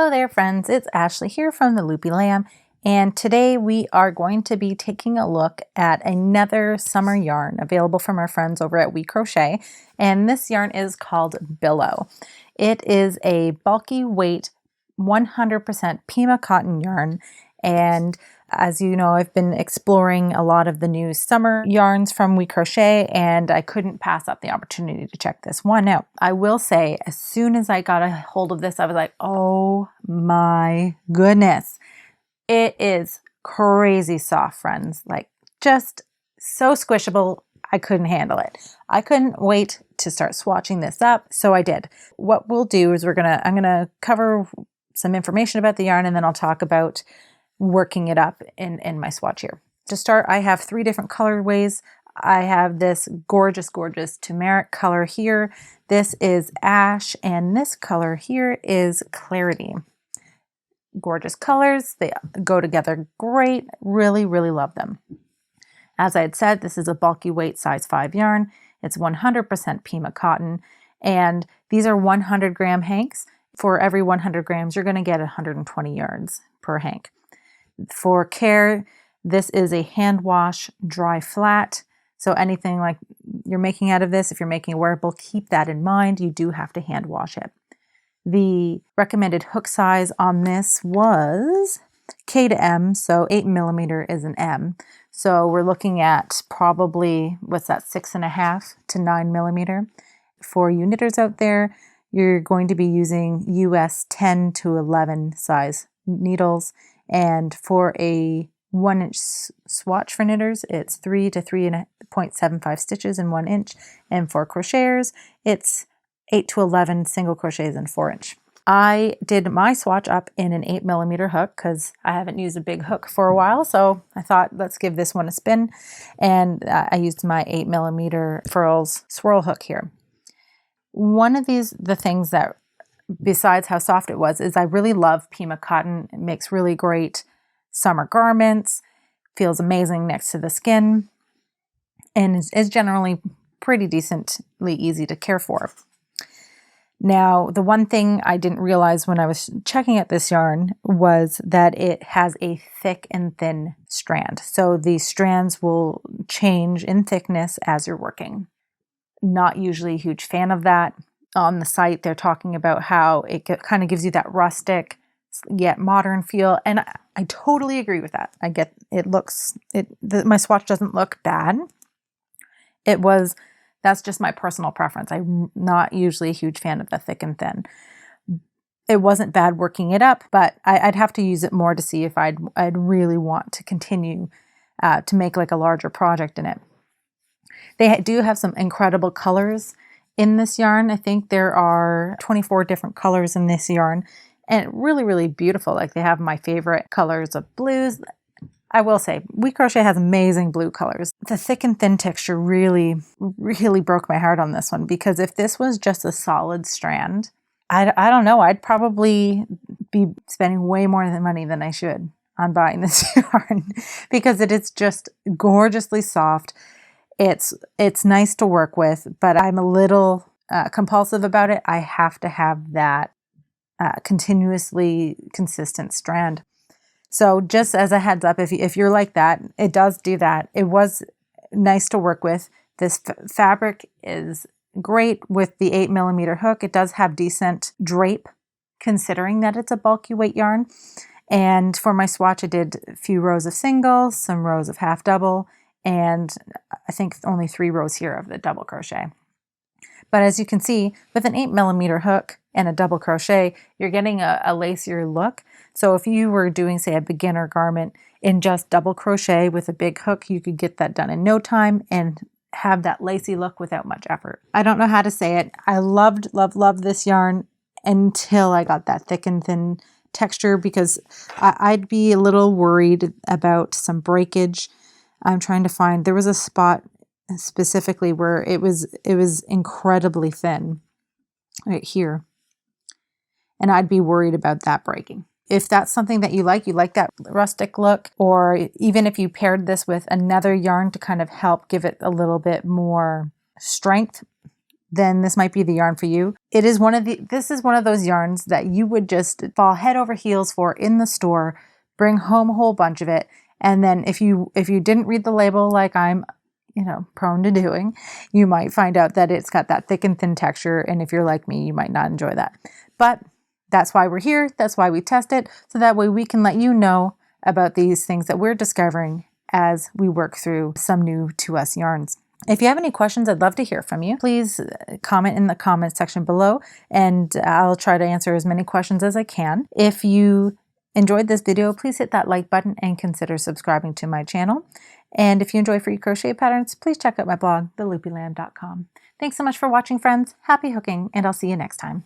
Hello there friends, it's Ashley here from the Loopy Lamb, and today we are going to be taking a look at another summer yarn available from our friends over at WeCrochet, and this yarn is called Billow. It is a bulky weight 100% Pima cotton yarn, and as you know, I've been exploring a lot of the new summer yarns from WeCrochet, and I couldn't pass up the opportunity to check this one out. I will say, as soon as I got a hold of this, I was like, oh my goodness. It is crazy soft, friends. Like, just so squishable, I couldn't handle it. I couldn't wait to start swatching this up, so I did. What we'll do is I'm gonna cover some information about the yarn, and then I'll talk about working it up in my swatch here. To start, I have 3 different colorways. I have this gorgeous turmeric color here. This is ash, and this color here is clarity. Gorgeous colors. They go together great. Really love them. As I had said, this is a bulky weight size 5 yarn. It's 100% Pima cotton, and these are 100 gram hanks. For every 100 grams, you're going to get 120 yards per hank. For care, this is a hand wash dry flat. So anything like you're making out of this, if you're making a wearable, keep that in mind. You do have to hand wash it. The recommended hook size on this was K to M, so 8mm is an M. So we're looking at probably, 6.5 to 9mm. For you knitters out there, you're going to be using US 10 to 11 size needles. And for a 1-inch swatch for knitters, it's 3 to 3.75 stitches in 1 inch. And for crocheters, it's 8 to 11 single crochets in 4-inch. I did my swatch up in an 8mm hook because I haven't used a big hook for a while. So I thought, let's give this one a spin. And I used my 8mm Furls swirl hook here. One of the things that, besides how soft it was, is I really love Pima cotton. It makes really great summer garments, feels amazing next to the skin, and is generally pretty decently easy to care for. Now, the one thing I didn't realize when I was checking out this yarn was that it has a thick and thin strand. So the strands will change in thickness as you're working. Not usually a huge fan of that. On the site, they're talking about how it kind of gives you that rustic yet modern feel, and I totally agree with that. I get it. My swatch doesn't look bad. That's just my personal preference. I'm not usually a huge fan of the thick and thin. It wasn't bad working it up, but I'd have to use it more to see if I'd really want to continue to make like a larger project in it. They do have some incredible colors in this yarn. I think there are 24 different colors in this yarn, and really beautiful. Like, they have my favorite colors of blues. I will say, WeCrochet has amazing blue colors. The thick and thin texture really broke my heart on this one, because if this was just a solid strand, I don't know, I'd probably be spending way more money than I should on buying this yarn, because it is just gorgeously soft. It's nice to work with, but I'm a little compulsive about it. I have to have that continuously consistent strand. So just as a heads up, if you're like that, it does do that. It was nice to work with. This fabric is great with the 8mm hook. It does have decent drape, considering that it's a bulky weight yarn. And for my swatch, I did a few rows of single, some rows of half double, and I think only 3 rows here of the double crochet. But as you can see, with an 8mm hook and a double crochet, you're getting a lacier look. So if you were doing, say, a beginner garment in just double crochet with a big hook, you could get that done in no time and have that lacy look without much effort. I don't know how to say it. I loved this yarn until I got that thick and thin texture, because I'd be a little worried about some breakage. I'm trying to find, there was a spot specifically where it was incredibly thin right here, and I'd be worried about that breaking. If that's something that you like that rustic look, or even if you paired this with another yarn to kind of help give it a little bit more strength, then this might be the yarn for you. This is one of those yarns that you would just fall head over heels for in the store, bring home a whole bunch of it. And then if you didn't read the label like I'm, prone to doing, you might find out that it's got that thick and thin texture. And if you're like me, you might not enjoy that. But that's why we're here. That's why we test it. So that way we can let you know about these things that we're discovering as we work through some new to us yarns. If you have any questions, I'd love to hear from you. Please comment in the comment section below, and I'll try to answer as many questions as I can. If you enjoyed this video, please hit that like button and consider subscribing to my channel. And if you enjoy free crochet patterns, please check out my blog, theloopylam.com. Thanks so much for watching, friends. Happy hooking, and I'll see you next time.